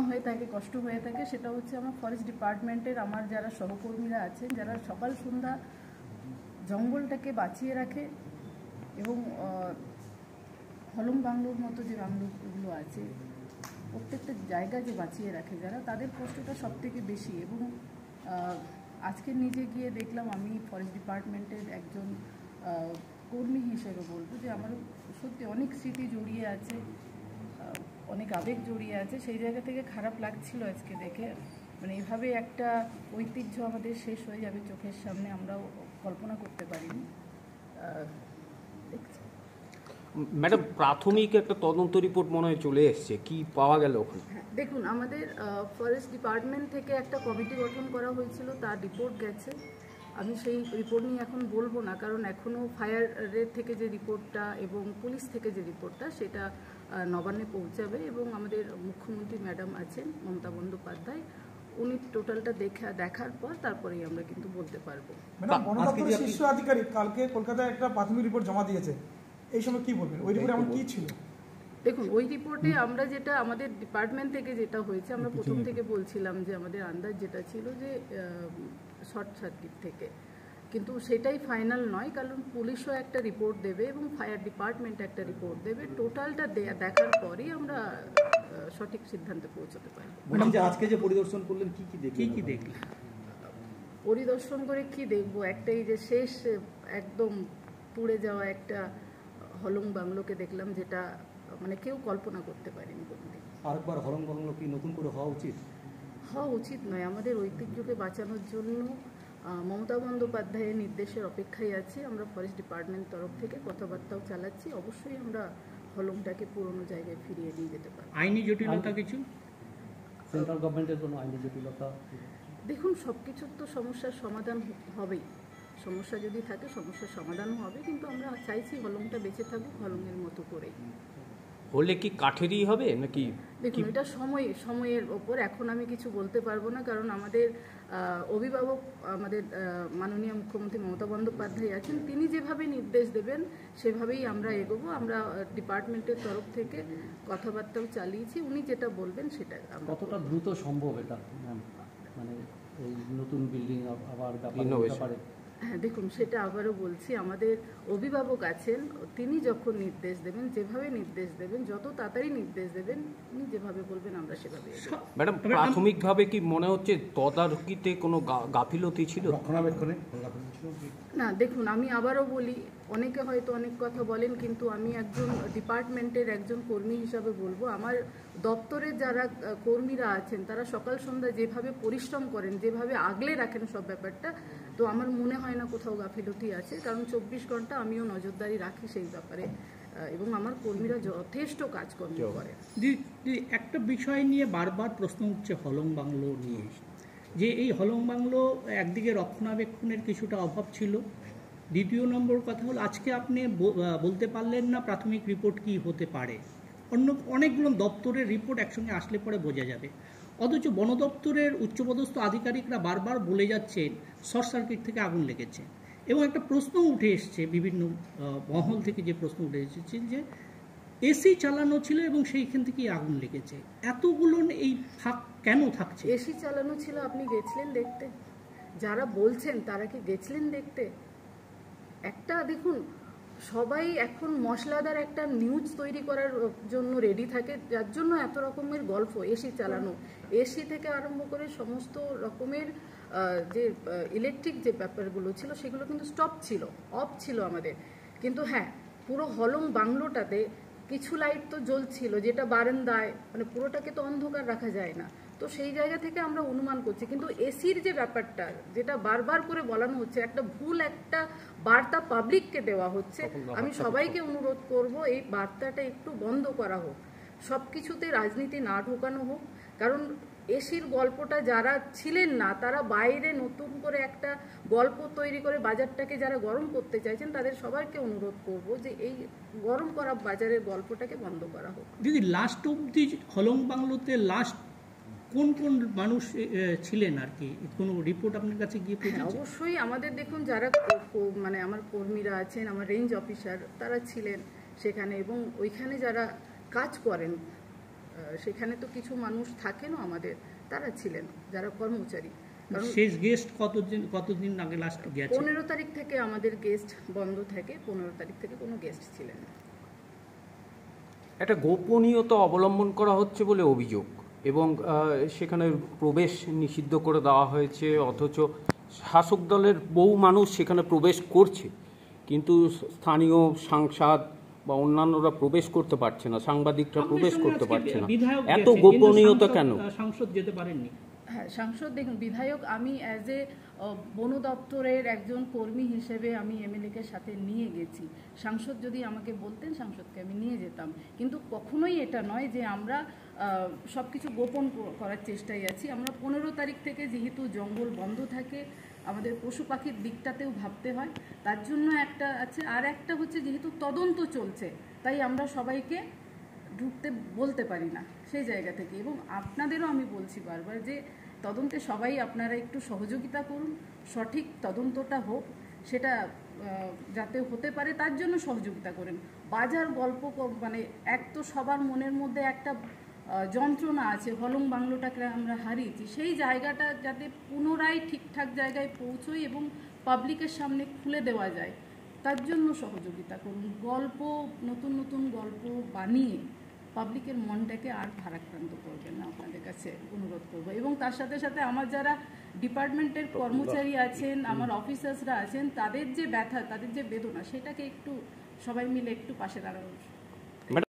হয়ে থাকে, কষ্ট হয়ে থাকে, সেটা হচ্ছে আমার ফরেস্ট ডিপার্টমেন্টের আমার যারা সহকর্মীরা আছেন, যারা সকাল সন্ধ্যা জঙ্গলটাকে বাঁচিয়ে রাখে এবং হলং বাংলোর মতো যে বাংলোগুলো আছে প্রত্যেকটা জায়গা যে বাঁচিয়ে রাখে যারা, তাদের কষ্টটা সবথেকে বেশি। এবং আজকে নিজে গিয়ে দেখলাম, আমি ফরেস্ট ডিপার্টমেন্টের একজন কর্মী হিসেবে বলবো যে আমার সত্যি অনেক স্মৃতি জড়িয়ে আছে, অনেক আবেগ জড়িয়ে আছে। সেই জায়গা থেকে খারাপ লাগছিল আজকে দেখে, মানে এইভাবে একটা ঐতিহ্য আমাদের শেষ হয়ে যাবে চোখের সামনে, আমরাও কল্পনা করতে পারিনি। ম্যাডাম, প্রাথমিক একটা তদন্ত রিপোর্ট মনে হয় চলে এসছে, কি পাওয়া গেল ওখানে? দেখুন, আমাদের ফরেস্ট ডিপার্টমেন্ট থেকে একটা কমিটি গঠন করা হয়েছিল, তার রিপোর্ট গেছে। আমি সেই রিপোর্ট নিয়ে এখন বলবো না, কারণ এখনও ফায়ারের থেকে যে রিপোর্টটা এবং পুলিশ থেকে যে রিপোর্টটা সেটা নবান্নে পৌঁছাবে। এবং আমাদের মুখ্যমন্ত্রী ম্যাডাম আছেন মমতা বন্দ্যোপাধ্যায়, উনি টোটালটা দেখার পর তারপরেই আমরা কিন্তু বলতে পারবো। বন দপ্তরের শীর্ষ আধিকারিক কালকে কলকাতায় একটা প্রাথমিক রিপোর্ট জমা দিয়েছে, এই সময় কি বলবেন? ওই রিপোর্টে এমন কি ছিল? দেখুন, ওই রিপোর্টে আমরা যেটা আমাদের ডিপার্টমেন্ট থেকে যেটা হয়েছে, আমরা প্রথম থেকে বলছিলাম যে আমাদের আন্দাজ যেটা ছিল যে শর্ট সার্কিট থেকে, কিন্তু সেটাই ফাইনাল নয়, কারণ পুলিশও একটা রিপোর্ট দেবে এবং ফায়ার ডিপার্টমেন্ট একটা রিপোর্ট দেবে। টোটালটা দেখার পরই আমরা সঠিক সিদ্ধান্তে পৌঁছতে পারি। আজকে যে পরিদর্শন করলেন, কি কি দেখলেন? পরিদর্শন করে কি দেখবো, একটাই যে শেষ একদম পুড়ে যাওয়া একটা হলং বাংলোকে দেখলাম, যেটা মানে কেউ কল্পনা করতে পারেনি কোনোদিন। আরেকবার হলং বাংলো কি নতুন করে হওয়া উচিত? হওয়া উচিত নয়। আমাদের ঐতিহ্যকে বাঁচানোর জন্য মমতা বন্দ্যোপাধ্যায়ের নির্দেশের অপেক্ষায় আছি। আমরা ফরেস্ট ডিপার্টমেন্ট তরফ থেকে কথাবার্তাও চালাচ্ছি, অবশ্যই আমরা হলংটাকে পুরনো জায়গায় ফিরিয়ে নিয়ে যেতে পারি। আইনি জটিলতা কিছু? সেন্ট্রাল গভর্নমেন্টের কোনো আইনি জটিলতা? দেখুন, সব কিছুর তো সমস্যার সমাধান হবেই, সমস্যা যদি থাকে সমস্যার সমাধানও হবে, কিন্তু আমরা চাইছি হলংটা বেঁচে থাকুক হলংয়ের মতো করে। হলে কি কাঠেরই হবে নাকি? দেখুন, এটা সময়ের ওপর, এখন আমি কিছু বলতে পারবো না, কারণ আমাদের অভিভাবক আমাদের মাননীয় মুখ্যমন্ত্রী মমতা বন্দ্যোপাধ্যায় আছেন, তিনি যেভাবে নির্দেশ দেবেন সেভাবেই আমরা এগোবো। আমরা ডিপার্টমেন্টের তরফ থেকে কথাবার্তাও চালিয়েছি, উনি যেটা বলবেন সেটা। কতটা দ্রুত সম্ভব এটা, মানে এই নতুন বিল্ডিং আবার ব্যাপারে? হ্যাঁ, দেখুন, সেটা আবারও বলছি, আমাদের অভিভাবক আছেন, তিনি যখন নির্দেশ দেবেন, যেভাবে নির্দেশ দেবেন, যত তাড়াতাড়ি নির্দেশ দেবেন, উনি যেভাবে বলবেন আমরা সেভাবে। ম্যাডাম, প্রাথমিকভাবে কি মনে হচ্ছে তদারকিতে কোনো গাফিলতি ছিল? রক্ষণাবেক্ষণে না, দেখুন, আমি আবারও বলি, অনেকে হয়তো অনেক কথা বলেন, কিন্তু আমি একজন ডিপার্টমেন্টের একজন কর্মী হিসাবে বলবো, আমার দপ্তরের যারা কর্মীরা আছেন তারা সকাল সন্ধ্যা যেভাবে পরিশ্রম করেন, যেভাবে আগলে রাখেন সব ব্যাপারটা, তো আমার মনে হয় না কোথাও গাফিলতি আছে, কারণ 24 ঘন্টা আমিও নজরদারি রাখি সেই ব্যাপারে, এবং আমার কর্মীরা যথেষ্ট কাজকর্ম করে। একটা বিষয় নিয়ে বারবার প্রশ্ন উঠছে হলং বাংলো নিয়ে, যে এই হলং বাংলো একদিকে রক্ষণাবেক্ষণের কিছুটা অভাব ছিল, দ্বিতীয় নম্বর কথা হলো আজকে আপনি বলতে পারলেন না প্রাথমিক রিপোর্ট কি হতে পারে, অনেকগুলো দপ্তরের রিপোর্ট একসঙ্গে আসলে পরে বোঝা যাবে, অথচ বন দপ্তরের উচ্চপদস্থ আধিকারিকরা বারবার বলে যাচ্ছেন শর্ট সার্কিট থেকে আগুন লেগেছে। এবং একটা প্রশ্ন উঠে এসছে বিভিন্ন মহল থেকে, যে প্রশ্ন উঠে এসেছে যে এসি চালানো ছিল এবং সেইখান থেকেই আগুন লেগেছে, এতগুলো এই ফাঁক কেন থাকছে? এসি চালানো ছিল, আপনি গেছিলেন দেখতে? যারা বলছেন তারা কি গেছিলেন দেখতে? একটা দেখুন, সবাই এখন মশলাদার একটা নিউজ তৈরি করার জন্য রেডি থাকে, যার জন্য এত রকমের গল্প। এসি চালানো, এসি থেকে আরম্ভ করে সমস্ত রকমের যে ইলেকট্রিক যে ব্যাপারগুলো ছিল সেগুলো কিন্তু স্টপ ছিল, অফ ছিল আমাদের। কিন্তু হ্যাঁ, পুরো হলং বাংলোটাতে কিছু লাইট তো জ্বলছিল, যেটা বারান্দায়, মানে পুরোটাকে তো অন্ধকার রাখা যায় না, তো সেই জায়গা থেকে আমরা অনুমান করছি। কিন্তু এসির যে ব্যাপারটা, যেটা বারবার করে বলানো হচ্ছে, একটা ভুল একটা বার্তা পাবলিককে দেওয়া হচ্ছে, আমি সবাইকে অনুরোধ করব এই বার্তাটা একটু বন্ধ করা হোক, সব কিছুতে রাজনীতি না ঢোকানো হোক। কারণ এসির গল্পটা যারা ছিলেন না, তারা বাইরে নতুন করে একটা গল্প তৈরি করে বাজারটাকে যারা গরম করতে চাইছেন, তাদের সবাইকে অনুরোধ করব যে এই গরম করা বাজারের গল্পটাকে বন্ধ করা হোক। দিদি, লাস্ট অবধি হলং বাংলোতে লাস্ট কোন কোন মানুষ ছিলেন আর কি, কোনো রিপোর্ট আপনার কাছে গিয়ে পৌঁছেছে? অবশ্যই আমাদের দেখুন, যারা মানে আমার কর্মীরা আছেন, আমার রেঞ্জ অফিসার, তারা ছিলেন সেখানে, এবং ওইখানে যারা কাজ করেন সেখানে তো কিছু মানুষ থাকেনও আমাদের, তারা ছিলেন যারা কর্মচারী। কারণ শেষ গেস্ট কতদিন আগে লাস্ট গেছে? 15 তারিখ থেকে আমাদের গেস্ট বন্ধ থাকে, 15 তারিখ থেকে কোনো গেস্ট ছিলেন না। একটা গোপনীয়তা অবলম্বন করা হচ্ছে বলে অভিযোগ, এবং সেখানে প্রবেশ নিষিদ্ধ করে দেওয়া হয়েছে, অথচ শাসক দলের বহু মানুষ সেখানে প্রবেশ করছে, কিন্তু স্থানীয় সাংসদ বা অন্যান্যরা প্রবেশ করতে পারছে না, সাংবাদিকরা প্রবেশ করতে পারছে না। এত গোপনীয়তা কেন? সাংসদ যেতে পারেননি? হ্যাঁ, সাংসদ দেখুন, বিধায়ক আমি অ্যাজ এ বন দপ্তরের একজন কর্মী হিসেবে আমি এমএলএকে সাথে নিয়ে গেছি। সাংসদ যদি আমাকে বলতেন, সাংসদকে আমি নিয়ে যেতাম, কিন্তু কখনোই এটা নয় যে আমরা সব কিছু গোপন করার চেষ্টায় আছি। আমরা 15 তারিখ থেকে যেহেতু জঙ্গল বন্ধ থাকে, আমাদের পশু পাখির দিকটাতেও ভাবতে হয়, তার জন্য একটা আছে। আর একটা হচ্ছে যেহেতু তদন্ত চলছে, তাই আমরা সবাইকে ঢুকতে বলতে পারি না সেই জায়গা থেকে। এবং আপনাদেরও আমি বলছি বারবার যে তদন্তে সবাই আপনারা একটু সহযোগিতা করুন, সঠিক তদন্তটা হোক, সেটা যাতে হতে পারে তার জন্য সহযোগিতা করেন। বাজার গল্প মানে এক তো সবার মনের মধ্যে একটা যন্ত্রণা আছে, হলং বাংলোটাকে আমরা হারিয়েছি, সেই জায়গাটা যাতে পুনরায় ঠিকঠাক জায়গায় পৌঁছয় এবং পাবলিকের সামনে খুলে দেওয়া যায়, তার জন্য সহযোগিতা করুন। গল্প, নতুন নতুন গল্প বানিয়ে পাবলিকের মনটাকে আর ভারাক্রান্ত করবেন না, আপনাদের কাছে অনুরোধ করবো। এবং তার সাথে সাথে আমার যারা ডিপার্টমেন্টের কর্মচারী আছেন, আমার অফিসার্সরা আছেন, তাদের যে ব্যথা, তাদের যে বেদনা, সেটাকে একটু সবাই মিলে একটু পাশে দাঁড়ানোর